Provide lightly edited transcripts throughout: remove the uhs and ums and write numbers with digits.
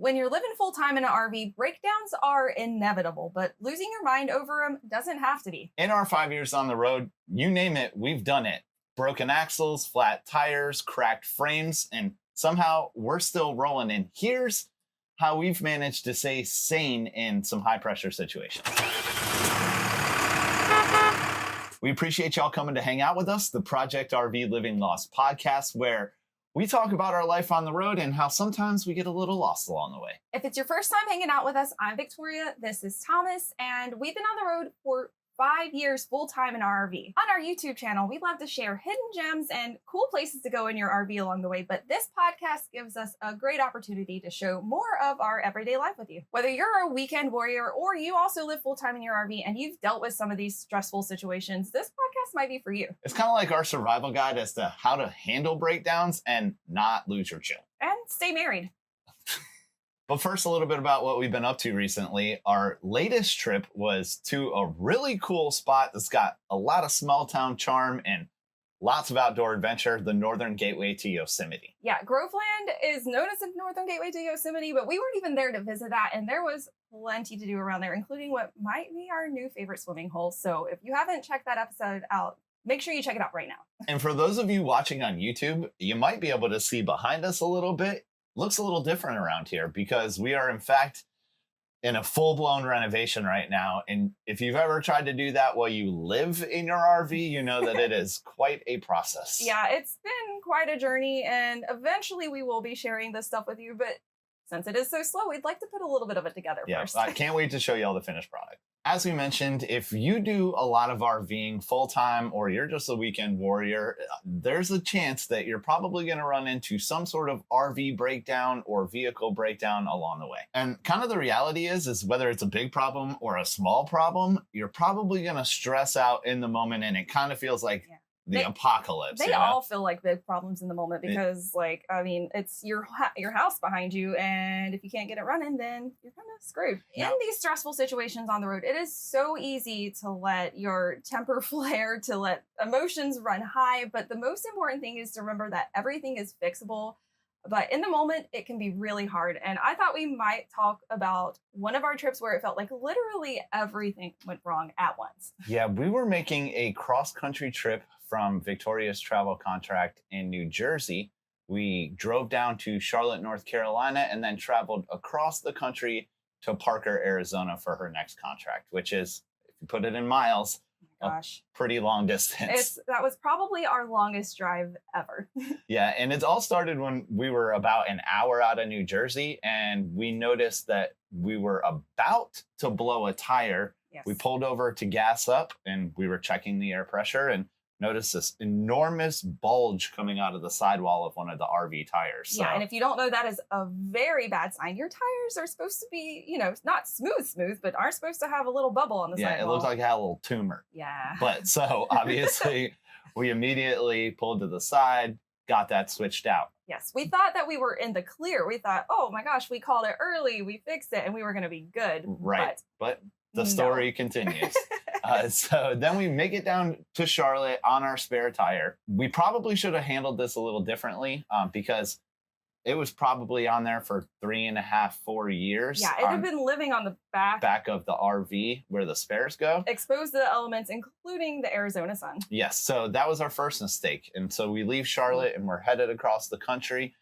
When you're living full time in an RV, breakdowns are inevitable, but losing your mind over them doesn't have to be. In our 5 years on the road, you name it, we've done it. Broken axles, flat tires, cracked frames, and somehow we're still rolling. And here's how we've managed to stay sane in some high pressure situations. We appreciate y'all coming to hang out with us, the Project RV Living Lost podcast, where we talk about our life on the road and how sometimes we get a little lost along the way. If it's your first time hanging out with us, I'm Victoria, this is Thomas, and we've been on the road for 5 years full-time in our RV. On our YouTube channel, we love to share hidden gems and cool places to go in your RV along the way, but this podcast gives us a great opportunity to show more of our everyday life with you. Whether you're a weekend warrior or you also live full-time in your RV and you've dealt with some of these stressful situations, this podcast might be for you. It's kind of like our survival guide as to how to handle breakdowns and not lose your chill. And stay married. But first, a little bit about what we've been up to recently. Our latest trip was to a really cool spot that's got a lot of small town charm and lots of outdoor adventure, the Northern Gateway to Yosemite. Yeah, Groveland is known as the Northern Gateway to Yosemite, but we weren't even there to visit that, and there was plenty to do around there, including what might be our new favorite swimming hole. So if you haven't checked that episode out, make sure you check it out right now. And for those of you watching on YouTube, you might be able to see behind us a little bit. Looks a little different around here because we are in fact in a full-blown renovation right now. And if you've ever tried to do that while you live in your RV, you know that it is quite a process. Yeah, it's been quite a journey, and eventually we will be sharing this stuff with you, but since it is so slow, we'd like to put a little bit of it together first. I can't wait to show you all the finished product. As we mentioned, if you do a lot of RVing full-time or you're just a weekend warrior, there's a chance that you're probably going to run into some sort of RV breakdown or vehicle breakdown along the way. And kind of the reality is whether it's a big problem or a small problem, you're probably going to stress out in the moment, and it kind of feels like the apocalypse. They all feel like big problems in the moment because, it's your house behind you, and if you can't get it running, then you're kind of screwed. Yeah. In these stressful situations on the road, it is so easy to let your temper flare, to let emotions run high, but the most important thing is to remember that everything is fixable. But in the moment, it can be really hard. And I thought we might talk about one of our trips where it felt like literally everything went wrong at once. Yeah, we were making a cross-country trip from Victoria's travel contract in New Jersey. We drove down to Charlotte, North Carolina, and then traveled across the country to Parker, Arizona for her next contract, which is, if you put it in miles, a pretty long distance. That was probably our longest drive ever. Yeah, and it all started when we were about an hour out of New Jersey, and we noticed that we were about to blow a tire. Yes. We pulled over to gas up, and we were checking the air pressure and noticed this enormous bulge coming out of the sidewall of one of the RV tires. Yeah, and if you don't know, that is a very bad sign. Your tires are supposed to be, not smooth, but are supposed to have a little bubble on the sidewall. Yeah, it looked like it had a little tumor. Yeah. But so obviously we immediately pulled to the side, got that switched out. Yes, we thought that we were in the clear. We thought, oh my gosh, we called it early, we fixed it, and we were going to be good. Right, but the story continues. So then we make it down to Charlotte on our spare tire. We probably should have handled this a little differently because it was probably on there for 3.5, 4 years. Yeah, it had been living on the back of the RV where the spares go. Exposed to the elements, including the Arizona sun. Yes, so that was our first mistake. And so we leave Charlotte and we're headed across the country.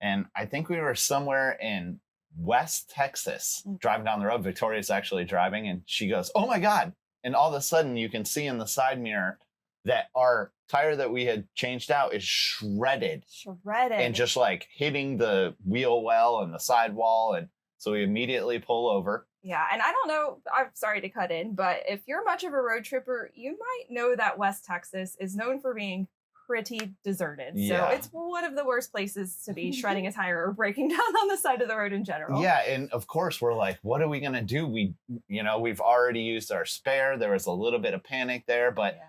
And I think we were somewhere in West Texas, driving down the road. Victoria's actually driving, and she goes, "Oh my God." And all of a sudden you can see in the side mirror that our tire that we had changed out is shredded. And just like hitting the wheel well and the sidewall. And so we immediately pull over. Yeah, and I don't know, I'm sorry to cut in, but if you're much of a road tripper, you might know that West Texas is known for being pretty deserted. Yeah. So it's one of the worst places to be shredding a tire or breaking down on the side of the road in general. Yeah, and of course we're like, what are we going to do? We've already used our spare. There was a little bit of panic there, but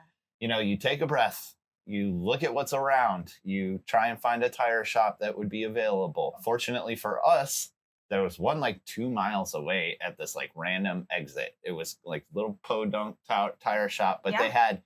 you take a breath, you look at what's around, you try and find a tire shop that would be available. Fortunately for us, there was one like 2 miles away at this like random exit. It was like little podunk tire shop, but they had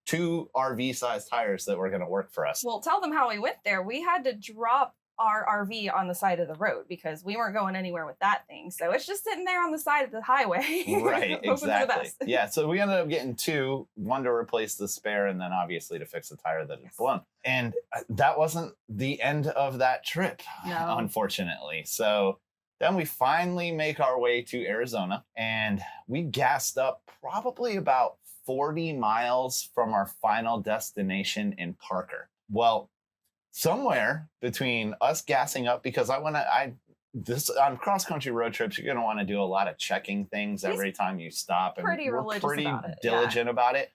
2 RV-sized tires that were going to work for us. Well, tell them how we went there. We had to drop our RV on the side of the road because we weren't going anywhere with that thing. So it's just sitting there on the side of the highway. Right, hoping for the exactly. best. Yeah, so we ended up getting two, one to replace the spare and then obviously to fix the tire that had blown. And that wasn't the end of that trip, unfortunately. So then we finally make our way to Arizona and we gassed up probably about 40 miles from our final destination in Parker. Well, somewhere between us gassing up, because on cross-country road trips, you're going to want to do a lot of checking things every time you stop. And we're pretty diligent about it.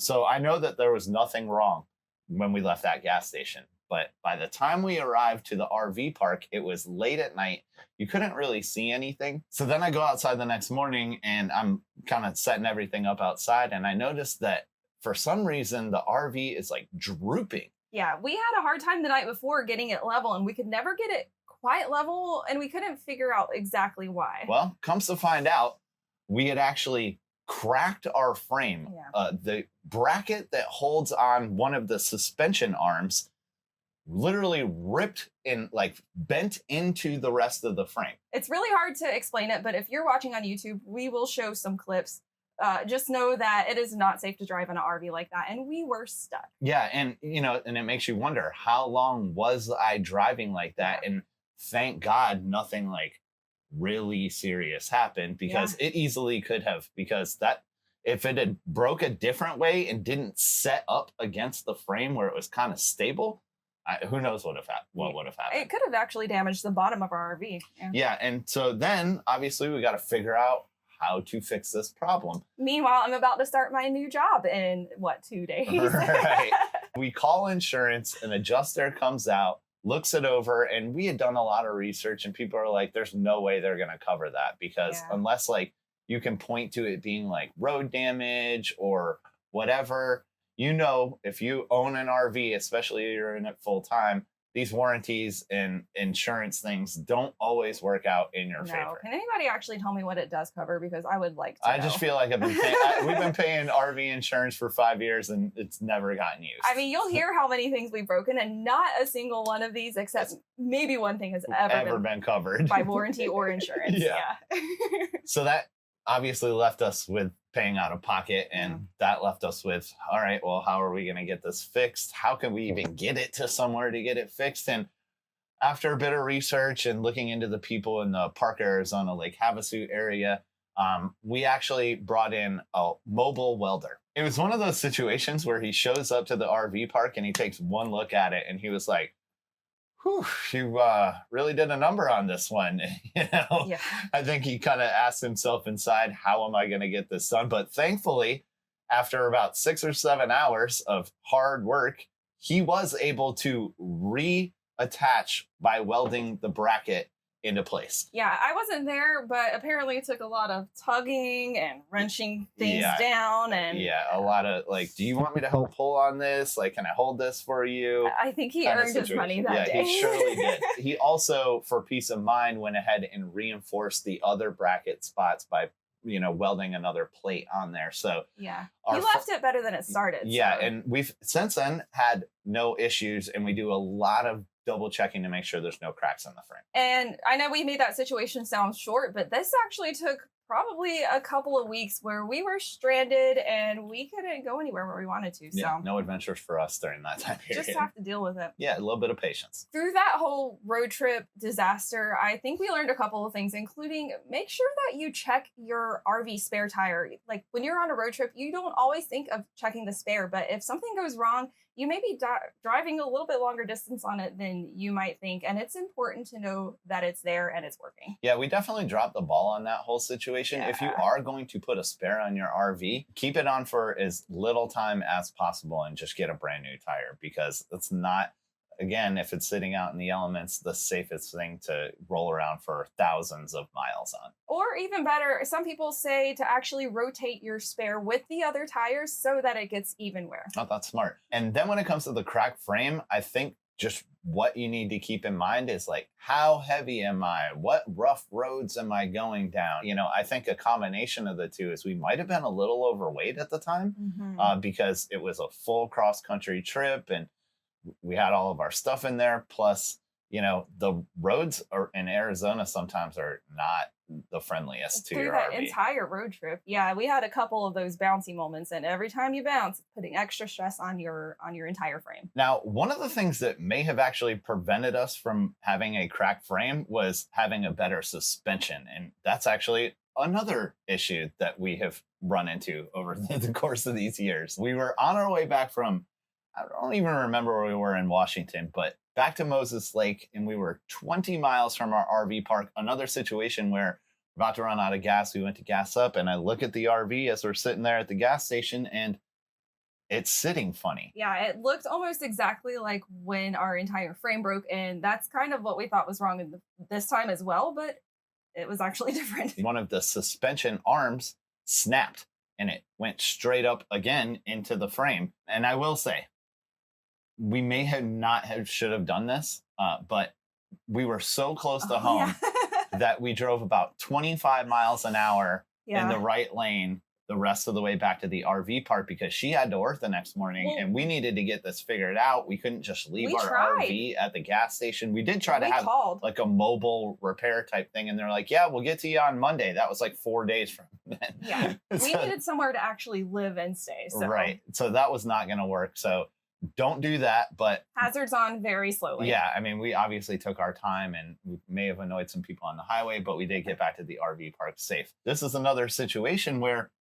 So I know that there was nothing wrong when we left that gas station. But by the time we arrived to the RV park, it was late at night. You couldn't really see anything. So then I go outside the next morning and I'm kind of setting everything up outside. And I noticed that for some reason, the RV is like drooping. Yeah, we had a hard time the night before getting it level and we could never get it quite level and we couldn't figure out exactly why. Well, comes to find out, we had actually cracked our frame. Yeah. The bracket that holds on one of the suspension arms literally ripped and like bent into the rest of the frame. It's really hard to explain it, but if you're watching on YouTube, we will show some clips. Just know that it is not safe to drive in an RV like that. And we were stuck. Yeah. And, and it makes you wonder, how long was I driving like that? And thank God nothing like really serious happened because it easily could have, because that if it had broke a different way and didn't set up against the frame where it was kind of stable, who knows what would have happened. It could have actually damaged the bottom of our RV. Yeah. And so then obviously we got to figure out how to fix this problem. Meanwhile, I'm about to start my new job in 2 days? Right. We call insurance, an adjuster comes out, looks it over, and we had done a lot of research and people are like, there's no way they're going to cover that because unless like you can point to it being like road damage or whatever, if you own an RV, especially if you're in it full time, these warranties and insurance things don't always work out in your favor. Can anybody actually tell me what it does cover? Because I would like to know. Just feel like we've been paying RV insurance for 5 years and it's never gotten used. I mean, you'll hear how many things we've broken and not a single one of these, except maybe one thing has ever been covered by warranty or insurance. Yeah. So that obviously left us with paying out of pocket, and that left us with, all right, well, how are we going to get this fixed? How can we even get it to somewhere to get it fixed? And after a bit of research and looking into the people in the Parker, Arizona, Lake Havasu area, we actually brought in a mobile welder. It was one of those situations where he shows up to the RV park and he takes one look at it and he was like, whew, you really did a number on this one. I think he kind of asked himself inside, how am I going to get this done? But thankfully, after about 6 or 7 hours of hard work, he was able to reattach by welding the bracket into place. Yeah, I wasn't there, but apparently it took a lot of tugging and wrenching things down. And a lot of like, do you want me to help pull on this? Like, can I hold this for you? I think he earned his money that day. Yeah, he surely did. He also, for peace of mind, went ahead and reinforced the other bracket spots by, welding another plate on there. So he left it better than it started. Yeah, and we've since then had no issues, and we do a lot of double checking to make sure there's no cracks in the frame. And I know we made that situation sound short, but this actually took probably a couple of weeks where we were stranded and we couldn't go anywhere where we wanted to. So no adventures for us during that time period. Just have to deal with it. Yeah, a little bit of patience. Through that whole road trip disaster, I think we learned a couple of things, including make sure that you check your RV spare tire. Like when you're on a road trip, you don't always think of checking the spare, but if something goes wrong, you may be driving a little bit longer distance on it than you might think. And it's important to know that it's there and it's working. Yeah, we definitely dropped the ball on that whole situation. If you are going to put a spare on your RV, keep it on for as little time as possible and just get a brand new tire, because it's not, again, if it's sitting out in the elements, the safest thing to roll around for thousands of miles on. Or even better, some people say to actually rotate your spare with the other tires so that it gets even wear. Oh, that's smart. And then when it comes to the cracked frame, I think just what you need to keep in mind is like, how heavy am I? What rough roads am I going down? I think a combination of the two is we might have been a little overweight at the time because it was a full cross-country trip and we had all of our stuff in there. Plus, the roads in Arizona sometimes are not the friendliest to Through your that RV. entire road trip. Yeah, we had a couple of those bouncy moments, and every time you bounce, it's putting extra stress on your entire frame. Now, one of the things that may have actually prevented us from having a cracked frame was having a better suspension. And that's actually another issue that we have run into over the course of these years. We were on our way back from, I don't even remember where we were in Washington, but back to Moses Lake, and we were 20 miles from our RV park. Another situation where we're about to run out of gas. We went to gas up, and I look at the RV as we're sitting there at the gas station, and it's sitting funny. Yeah, it looked almost exactly like when our entire frame broke, and that's kind of what we thought was wrong this time as well, but it was actually different. One of the suspension arms snapped, and it went straight up again into the frame. And I will say, we may have not should have done this, but we were so close to home that we drove about 25 miles an hour in the right lane the rest of the way back to the RV park because she had to work the next morning and we needed to get this figured out. We couldn't just leave our RV at the gas station. We did try to have like a mobile repair type thing. And they're like, yeah, we'll get to you on Monday. That was like 4 days from then. Yeah. We needed somewhere to actually live and stay. So. Right. So that was not going to work. So don't do that, but hazards on very slowly. Yeah, I mean, we obviously took our time and we may have annoyed some people on the highway, but we did get back to the RV park safe. This is another situation where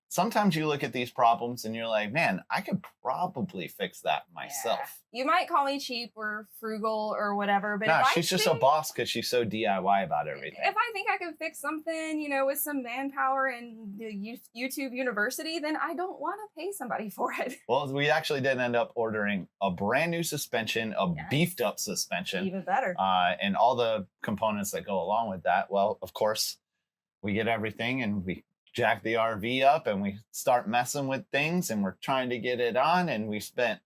sometimes you look at these problems and you're like, man, I could probably fix that myself. Yeah. You might call me cheap or frugal or whatever, but she's just a boss because she's so DIY about everything. If I think I can fix something, with some manpower and the YouTube University, then I don't want to pay somebody for it. Well, we actually did end up ordering a brand new suspension, a beefed up suspension. Even better. And all the components that go along with that. Well, of course, we get everything and we jack the RV up and we start messing with things and we're trying to get it on, and we spent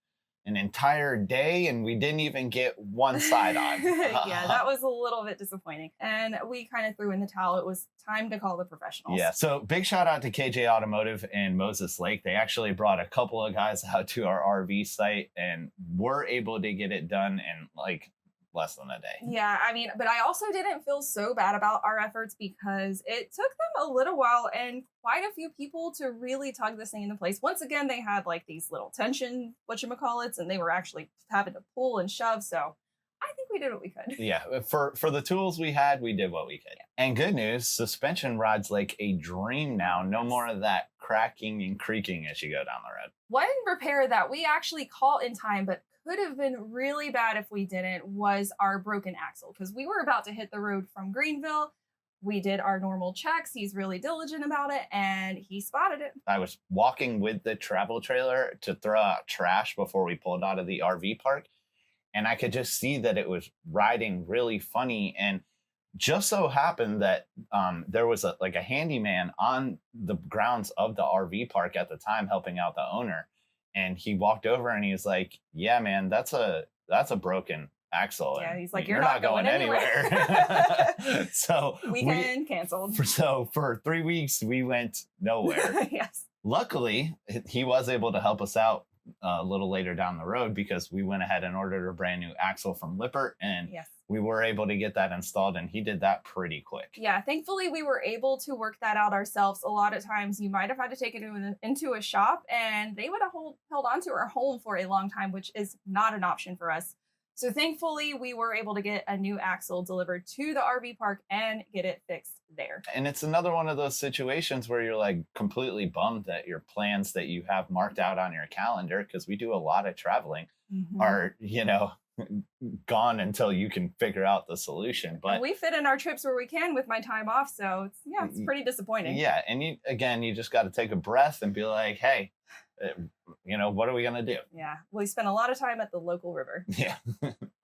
an entire day and we didn't even get one side on. Yeah, that was a little bit disappointing. And we kind of threw in the towel. It was time to call the professionals. Yeah, so big shout out to KJ Automotive in Moses Lake. They actually brought a couple of guys out to our RV site and were able to get it done in like less than a day. Yeah, I mean, but I also didn't feel so bad about our efforts because it took them a little while and quite a few people to really tug this thing into place. Once again, they had like these little tension whatchamacallits, and they were actually having to pull and shove. So I think we did what we could. Yeah, for the tools we had, we did what we could. Yeah. And good news, suspension rides like a dream now. No more of that cracking and creaking as you go down the road. One repair that we actually caught in time, but could have been really bad if we didn't, was our broken axle, because we were about to hit the road from Greenville. We did our normal checks. He's really diligent about it, and he spotted it. I was walking with the travel trailer to throw out trash before we pulled out of the RV park, and I could just see that it was riding really funny. And just so happened that there was a handyman on the grounds of the RV park at the time helping out the owner. And he walked over and he was like, yeah, man, that's a broken axle. Yeah, and he's like, you're not going anywhere. So weekend canceled. So for 3 weeks, we went nowhere. Yes. Luckily, he was able to help us out a little later down the road because we went ahead and ordered a brand new axle from Lippert, and we were able to get that installed, and he did that pretty quick. Yeah, thankfully we were able to work that out ourselves. A lot of times you might have had to take it into a shop, and they would have held onto our home for a long time, which is not an option for us. So thankfully we were able to get a new axle delivered to the RV park and get it fixed there. And it's another one of those situations where you're like completely bummed that your plans that you have marked out on your calendar, because we do a lot of traveling, are, gone until you can figure out the solution. But we fit in our trips where we can with my time off. So it's pretty disappointing. Yeah. And you just got to take a breath and be like, hey, what are we going to do? Yeah. We spent a lot of time at the local river. Yeah.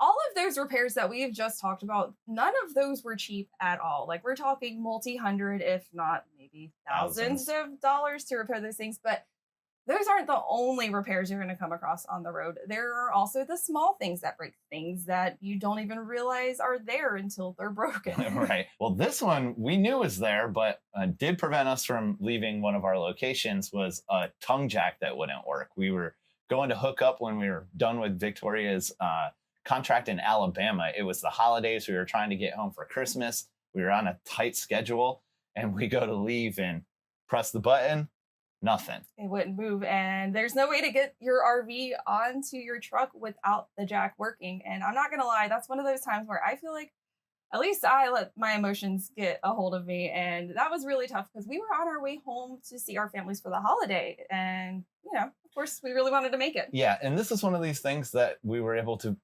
All of those repairs that we've just talked about, none of those were cheap at all. Like, we're talking multi-hundred, if not maybe thousands of dollars to repair those things. But those aren't the only repairs you're going to come across on the road. There are also the small things that break, things that you don't even realize are there until they're broken. Right. Well, this one we knew was there, but did prevent us from leaving one of our locations, was a tongue jack that wouldn't work. We were going to hook up when we were done with Victoria's contract in Alabama. It was the holidays. We were trying to get home for Christmas. We were on a tight schedule, and we go to leave and press the button. Nothing. It wouldn't move, and there's no way to get your RV onto your truck without the jack working. And I'm not gonna lie, that's one of those times where I feel like at least I let my emotions get a hold of me, and that was really tough because we were on our way home to see our families for the holiday, and of course, we really wanted to make it. Yeah, and this is one of these things that we were able to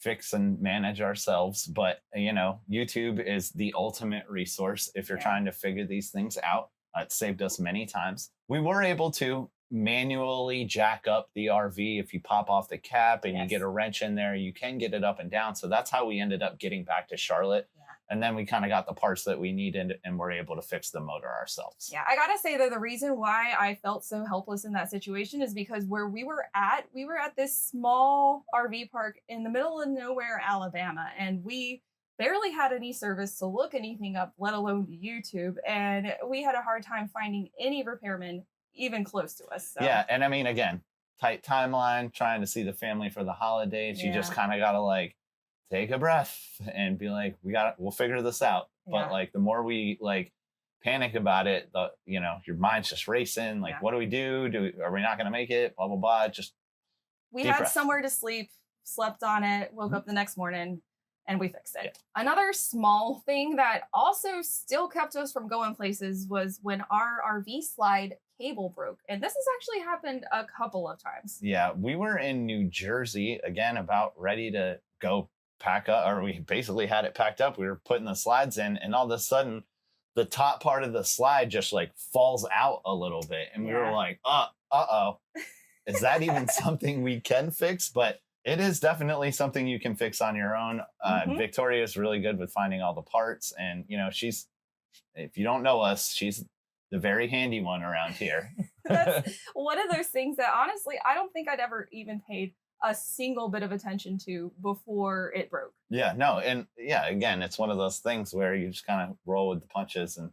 fix and manage ourselves. But YouTube is the ultimate resource if you're trying to figure these things out. It saved us many times. We were able to manually jack up the RV. If you pop off the cap and you get a wrench in there, you can get it up and down. So that's how we ended up getting back to Charlotte. Yeah. And then we kind of got the parts that we needed and were able to fix the motor ourselves. Yeah, I gotta say that the reason why I felt so helpless in that situation is because where we were at this small RV park in the middle of nowhere, Alabama, and we barely had any service to look anything up, let alone YouTube. And we had a hard time finding any repairmen even close to us. So. Yeah, and I mean, again, tight timeline, trying to see the family for the holidays. You just kind of got to like take a breath and be like, we'll figure this out. Yeah. But like the more we like panic about it, your mind's just racing. Like, what do we do? Are we not going to make it? Blah, blah, blah. Just we had somewhere to sleep, slept on it, woke up the next morning, and we fixed it. Yeah. Another small thing that also still kept us from going places was when our RV slide cable broke. And this has actually happened a couple of times. Yeah, we were in New Jersey, again, about ready to go pack up, or we basically had it packed up. We were putting the slides in, and all of a sudden, the top part of the slide just like falls out a little bit. And we were like, uh-oh, is that even something we can fix? But it is definitely something you can fix on your own. Victoria is really good with finding all the parts. And, if you don't know us, she's the very handy one around here. That's one of those things that honestly, I don't think I'd ever even paid a single bit of attention to before it broke. Yeah, no. And again, it's one of those things where you just kind of roll with the punches and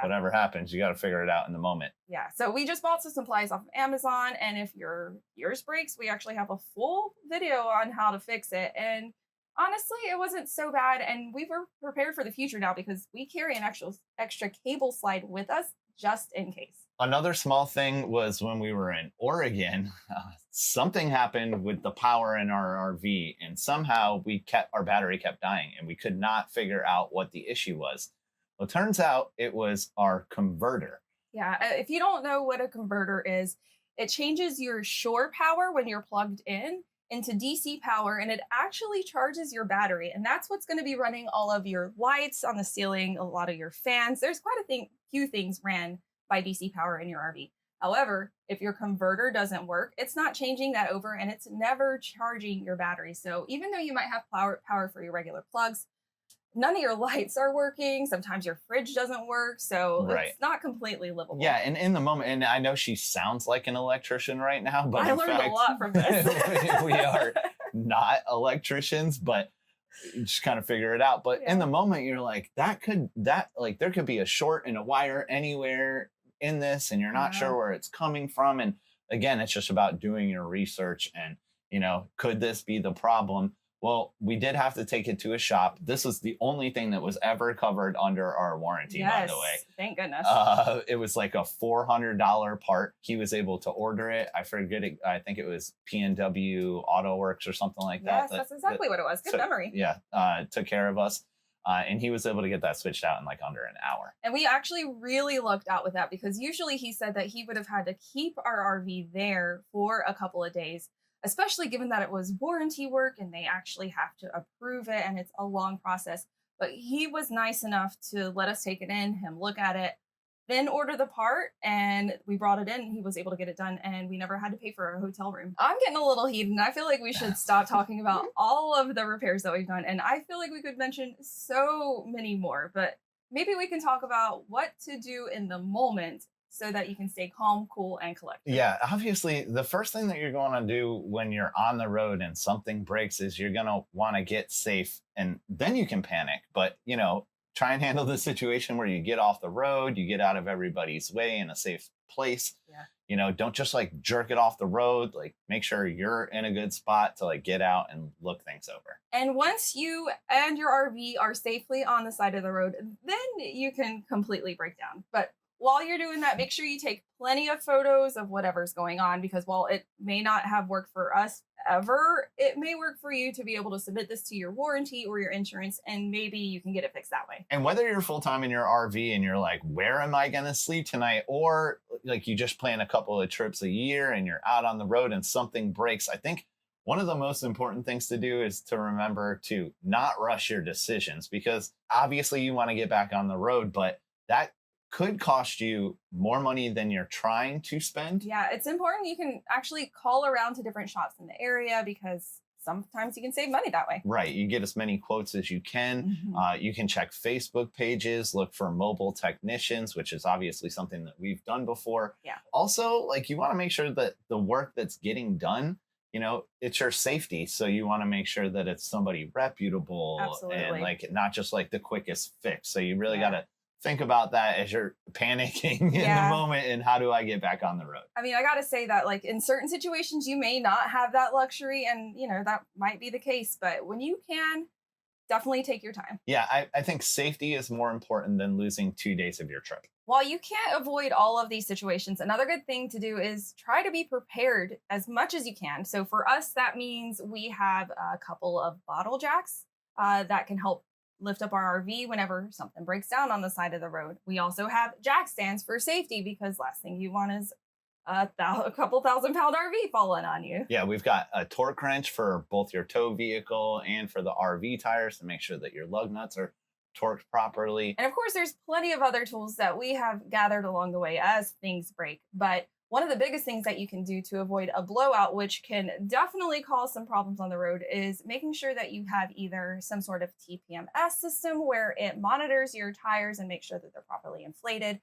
whatever happens, you got to figure it out in the moment. Yeah. So we just bought some supplies off of Amazon. And if yours breaks, we actually have a full video on how to fix it. And honestly, it wasn't so bad. And we were prepared for the future now because we carry an extra cable slide with us just in case. Another small thing was when we were in Oregon, something happened with the power in our RV, and somehow our battery kept dying, and we could not figure out what the issue was. Well, it turns out it was our converter. Yeah, if you don't know what a converter is, it changes your shore power when you're plugged in into DC power, and it actually charges your battery. And that's what's going to be running all of your lights on the ceiling, a lot of your fans. There's quite a few things ran by DC power in your RV. However, if your converter doesn't work, it's not changing that over, and it's never charging your battery. So even though you might have power for your regular plugs, none of your lights are working. Sometimes your fridge doesn't work. So it's not completely livable. Yeah. And in the moment, and I know she sounds like an electrician right now, but I learned a lot from this. we are not electricians, but you just kind of figure it out. But in the moment, you're like, there could be a short in a wire anywhere in this, and you're not sure where it's coming from. And again, it's just about doing your research and, could this be the problem? Well, we did have to take it to a shop. This was the only thing that was ever covered under our warranty, by the way. Thank goodness. It was like a $400 part. He was able to order it. I forget it. I think it was P&W Auto Works or something like that. Yes, that's exactly what it was. Good memory. Yeah, took care of us. And he was able to get that switched out in like under an hour. And we actually really lucked out with that because usually he said that he would have had to keep our RV there for a couple of days, especially given that it was warranty work and they actually have to approve it and it's a long process. But he was nice enough to let us take it in, him look at it, then order the part, and we brought it in and he was able to get it done, and we never had to pay for a hotel room. I'm getting a little heated, and I feel like we should stop talking about all of the repairs that we've done. And I feel like we could mention so many more, but maybe we can talk about what to do in the moment so that you can stay calm, cool, and collected. Yeah, obviously, the first thing that you're going to do when you're on the road and something breaks is you're going to want to get safe, and then you can panic. But, try and handle the situation where you get off the road, you get out of everybody's way in a safe place. Yeah. You know, don't just like jerk it off the road. Like make sure you're in a good spot to like get out and look things over. And once you and your RV are safely on the side of the road, then you can completely break down. But while you're doing that, make sure you take plenty of photos of whatever's going on, because while it may not have worked for us ever, it may work for you to be able to submit this to your warranty or your insurance, and maybe you can get it fixed that way. And whether you're full-time in your RV and you're like, where am I going to sleep tonight? Or like you just plan a couple of trips a year and you're out on the road and something breaks, I think one of the most important things to do is to remember to not rush your decisions, because obviously you want to get back on the road, but that could cost you more money than you're trying to spend. Yeah, it's important you can actually call around to different shops in the area, because sometimes you can save money that way. Right. You get as many quotes as you can. You can check Facebook pages, look for mobile technicians, which is obviously something that we've done before. Yeah. Also, like you want to make sure that the work that's getting done, you know, it's your safety. So you want to make sure that it's somebody reputable. Absolutely. And like not just like the quickest fix. So you really got to think about that as you're panicking in the moment, and how do I get back on the road? I mean, I got to say that like in certain situations, you may not have that luxury, and you know, that might be the case, but when you can, definitely take your time. Yeah, I think safety is more important than losing 2 days of your trip. While you can't avoid all of these situations, another good thing to do is try to be prepared as much as you can. So for us, that means we have a couple of bottle jacks that can help lift up our RV whenever something breaks down on the side of the road. We also have jack stands for safety, because last thing you want is a couple $1,000-pound RV falling on you. Yeah, we've got a torque wrench for both your tow vehicle and for the RV tires to make sure that your lug nuts are torqued properly. And of course, there's plenty of other tools that we have gathered along the way as things break. But one of the biggest things that you can do to avoid a blowout, which can definitely cause some problems on the road, is making sure that you have either some sort of TPMS system where it monitors your tires and makes sure that they're properly inflated.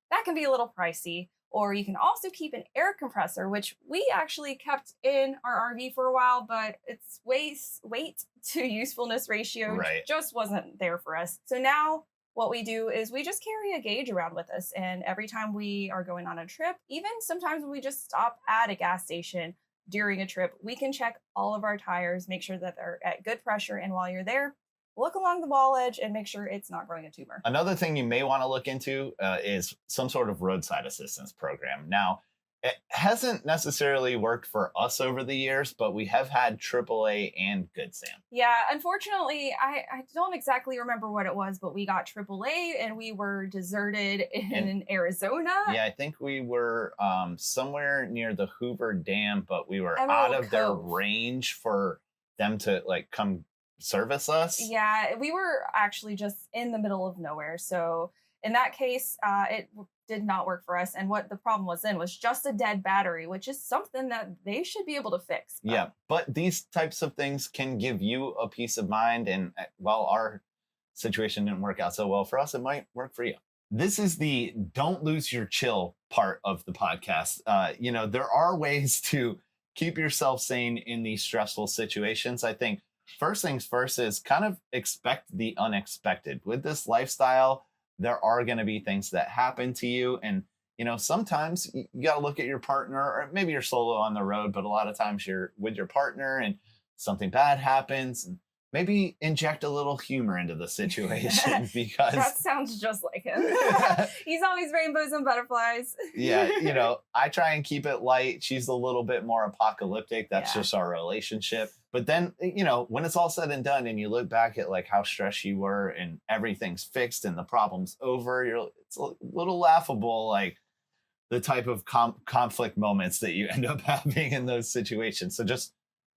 That can be a little pricey. Or you can also keep an air compressor, which we actually kept in our RV for a while, but its weight to usefulness ratio just wasn't there for us. So now what we do is we just carry a gauge around with us. And every time we are going on a trip, even sometimes when we just stop at a gas station during a trip, we can check all of our tires, make sure that they're at good pressure. And while you're there, look along the wall edge and make sure it's not growing a tumor. Another thing you may want to look into is some sort of roadside assistance program. Now, it hasn't necessarily worked for us over the years, but we have had AAA and Good Sam. Yeah, unfortunately, I don't exactly remember what it was, but we got AAA and we were deserted in Arizona. Yeah, I think we were somewhere near the Hoover Dam, but we were out of their range for them to like come service us. Yeah, we were actually just in the middle of nowhere. So in that case, it did not work for us. And what the problem was then was just a dead battery, which is something that they should be able to fix. Yeah, but these types of things can give you a peace of mind. And while our situation didn't work out so well for us, it might work for you. This is the don't lose your chill part of the podcast. You know, there are ways to keep yourself sane in these stressful situations. I think first things first is kind of expect the unexpected. With this lifestyle, there are going to be things that happen to you. And, you know, sometimes you got to look at your partner, or maybe you're solo on the road, but a lot of times you're with your partner and something bad happens, and maybe inject a little humor into the situation, because that sounds just like him. He's always rainbows and butterflies. Yeah, you know, I try and keep it light. She's a little bit more apocalyptic. That's just our relationship. But then, you know, when it's all said and done and you look back at like how stressed you were and everything's fixed and the problem's over, it's a little laughable, like the type of conflict moments that you end up having in those situations. So just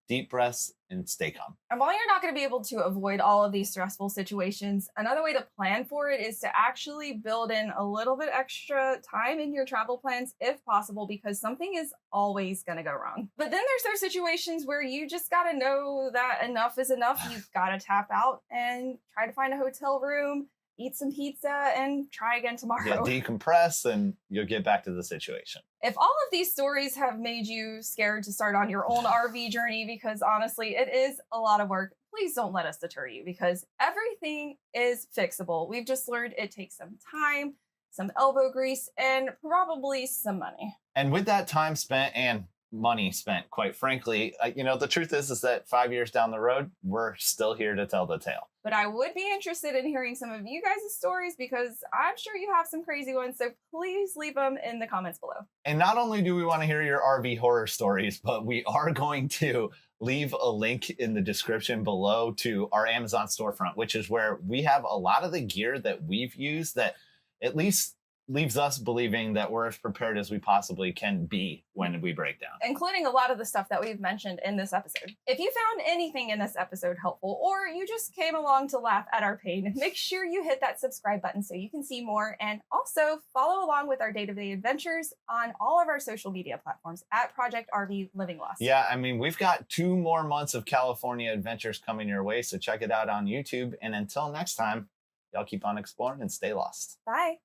deep breaths and stay calm. And while you're not going to be able to avoid all of these stressful situations, another way to plan for it is to actually build in a little bit extra time in your travel plans if possible, because something is always going to go wrong. But then there's those situations where you just got to know that enough is enough. You've got to tap out and try to find a hotel room, eat some pizza, and try again tomorrow. Yeah, decompress and you'll get back to the situation. If all of these stories have made you scared to start on your own RV journey, because honestly, it is a lot of work, please don't let us deter you, because everything is fixable. We've just learned it takes some time, some elbow grease, and probably some money. And with that time spent and money spent, quite frankly, the truth is that 5 years down the road, we're still here to tell the tale. But I would be interested in hearing some of you guys' stories, because I'm sure you have some crazy ones. So please leave them in the comments below. And not only do we want to hear your RV horror stories, but we are going to leave a link in the description below to our Amazon storefront, which is where we have a lot of the gear that we've used that at least leaves us believing that we're as prepared as we possibly can be when we break down. Including a lot of the stuff that we've mentioned in this episode. If you found anything in this episode helpful, or you just came along to laugh at our pain, make sure you hit that subscribe button so you can see more, and also follow along with our day-to-day adventures on all of our social media platforms at Project RV Living Lost. Yeah, I mean, we've got 2 more months of California adventures coming your way, so check it out on YouTube. And until next time, y'all keep on exploring and stay lost. Bye.